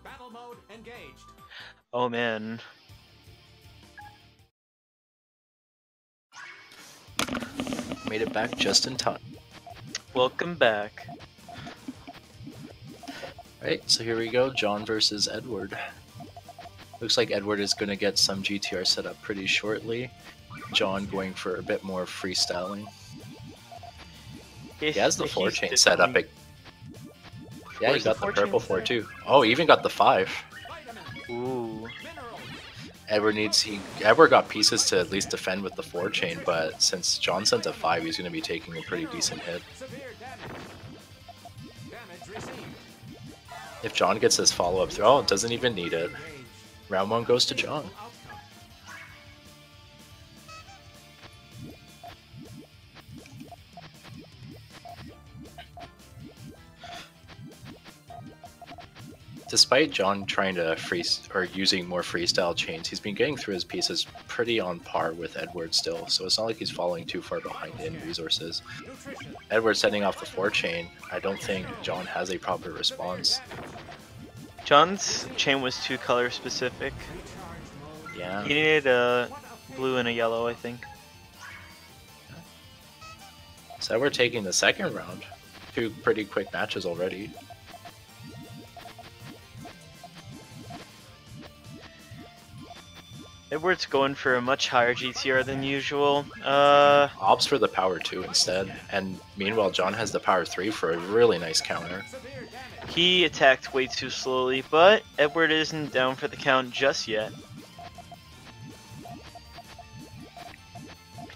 Battle mode engaged. Oh man. Made it back just in time. Welcome back. Right, so here we go, John versus Edward. Looks like Edward is going to get some GTR set up pretty shortly. John going for a bit more freestyling. He has the 4 chain set up. Yeah, he got the purple 4 too. Oh, he even got the 5. Ooh. Edward got pieces to at least defend with the 4 chain, but since John sent a 5, he's going to be taking a pretty decent hit. If John gets his follow-up through, oh, doesn't even need it. Round 1 goes to John. Despite John trying to using more freestyle chains, he's been getting through his pieces pretty on par with Edward still, so it's not like he's falling too far behind in resources. Edward setting off the 4 chain, I don't think John has a proper response. John's chain was 2 color specific. Yeah. He needed a blue and a yellow, I think. So we're taking the second round. 2 pretty quick matches already. Edward's going for a much higher GTR than usual. Opts for the power 2 instead, and meanwhile John has the power 3 for a really nice counter. He attacked way too slowly, but Edward isn't down for the count just yet.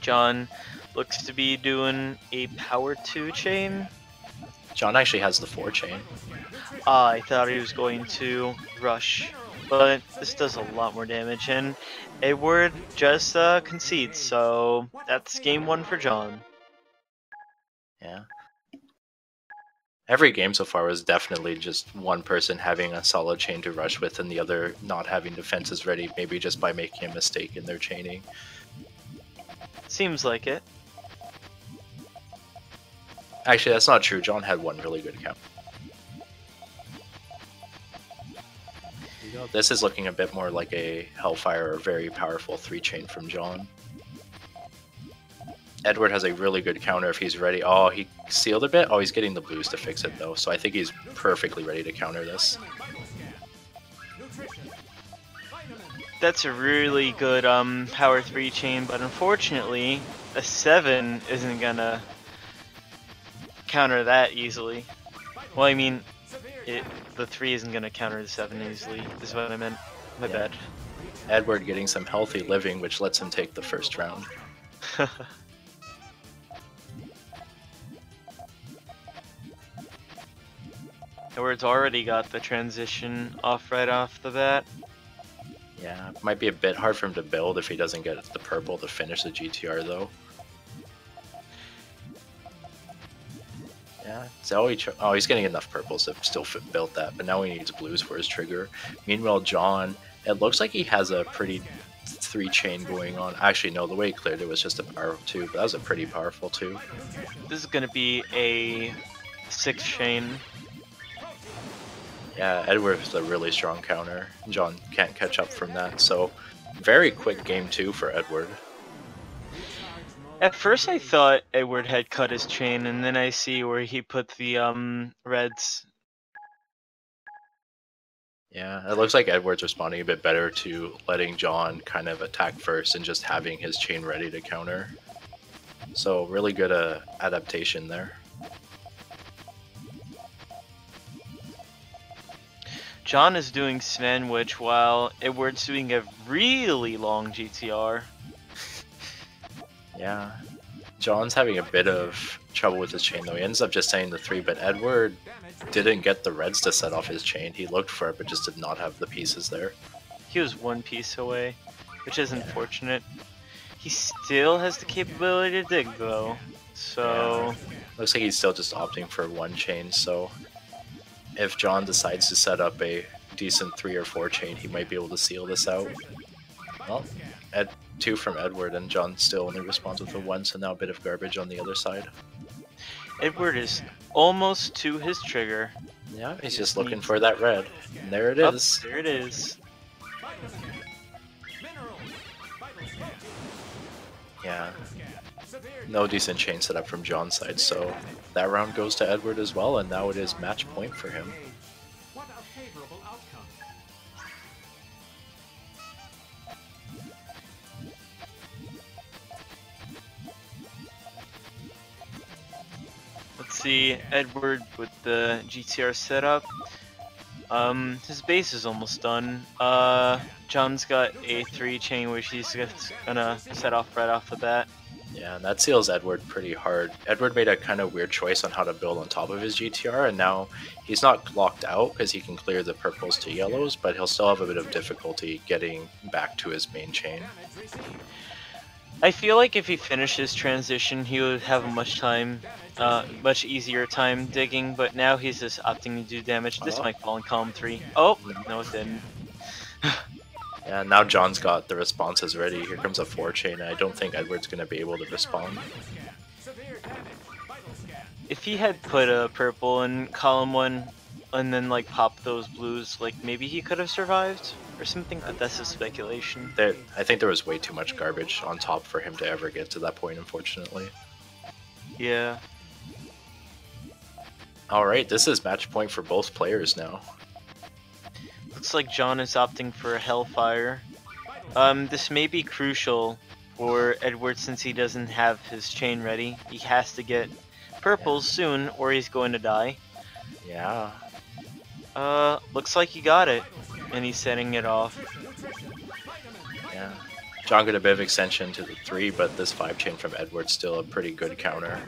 John looks to be doing a power 2 chain. John actually has the 4 chain. I thought he was going to rush, but this does a lot more damage, and Edward just concedes, so that's game 1 for John. Yeah. Every game so far was definitely just one person having a solid chain to rush with and the other not having defenses ready, maybe just by making a mistake in their chaining. Seems like it. Actually, that's not true. John had one really good count. This is looking a bit more like a Hellfire or very powerful 3 chain from John. Edward has a really good counter if he's ready. Oh, he sealed a bit. Oh, he's getting the blues to fix it though, so I think he's perfectly ready to counter this. That's a really good power 3 chain, but unfortunately a 7 isn't gonna counter that easily. Well, I mean, the 3 isn't gonna counter the 7 easily, is what I meant. My bad. Edward getting some healthy living, which lets him take the first round. Edward's already got the transition off right off the bat. Yeah, might be a bit hard for him to build if he doesn't get the purple to finish the GTR though. Yeah, so he's getting enough purples to still build that, but now he needs blues for his trigger. Meanwhile, John, it looks like he has a pretty 3 chain going on. Actually, no, the way he cleared it was just a power 2, but that was a pretty powerful 2. This is gonna be a 6 chain. Yeah, Edward's a really strong counter. John can't catch up from that, so very quick game 2 for Edward. At first I thought Edward had cut his chain, and then I see where he put the reds. Yeah, it looks like Edward's responding a bit better to letting John kind of attack first and just having his chain ready to counter. So really good adaptation there. John is doing sandwich while Edward's doing a really long GTR. Yeah, John's having a bit of trouble with his chain though. He ends up just saying the 3, but Edward didn't get the reds to set off his chain. He looked for it, but just did not have the pieces there. He was 1 piece away, which is unfortunate. He still has the capability to dig though, so... Yeah. Looks like he's still just opting for 1 chain, so if John decides to set up a decent 3 or 4 chain, he might be able to seal this out. Well, 2 from Edward, and John still only responds with a 1, so now a bit of garbage on the other side. Edward is almost to his trigger. Yeah, he's He just looking needs- for that red. And there it Up, is. there it is. Yeah. No decent chain setup from John's side, so that round goes to Edward as well, and now it is match point for him. Let's see, Edward with the GTR setup. His base is almost done. John's got a 3 chain which he's gonna set off right off the bat. Yeah, and that seals Edward pretty hard. Edward made a kind of weird choice on how to build on top of his GTR, and now he's not locked out because he can clear the purples to yellows, but he'll still have a bit of difficulty getting back to his main chain. I feel like if he finishes transition, he would have a much easier time digging, but now he's just opting to do damage. This might fall in column 3. Oh, no it didn't. Yeah, now John's got the responses ready. Here comes a 4 chain, and I don't think Edward's going to be able to respond. If he had put a purple in column 1 and then like popped those blues, like maybe he could have survived or something, but that's just speculation. I think there was way too much garbage on top for him to ever get to that point, unfortunately. Yeah. Alright, this is match point for both players now. Looks like John is opting for a Hellfire. This may be crucial for Edward since he doesn't have his chain ready. He has to get purples soon or he's going to die. Yeah. Looks like he got it. And he's setting it off. Yeah. John got a bit of extension to the 3, but this 5 chain from Edward's still a pretty good counter.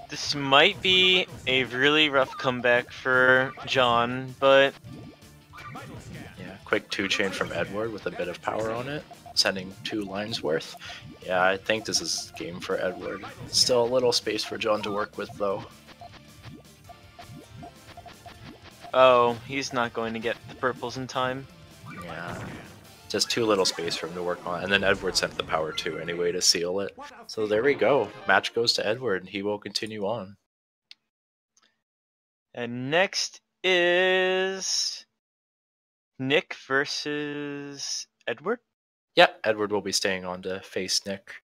This might be a really rough comeback for John, but... Yeah, quick 2 chain from Edward with a bit of power on it, sending 2 lines worth. Yeah, I think this is game for Edward. Still a little space for John to work with, though. Oh, he's not going to get the purples in time. Yeah. Just too little space for him to work on. And then Edward sent the power 2 anyway to seal it. So there we go. Match goes to Edward, and he will continue on. And next is Nick versus Edward. Yeah, Edward will be staying on to face Nick.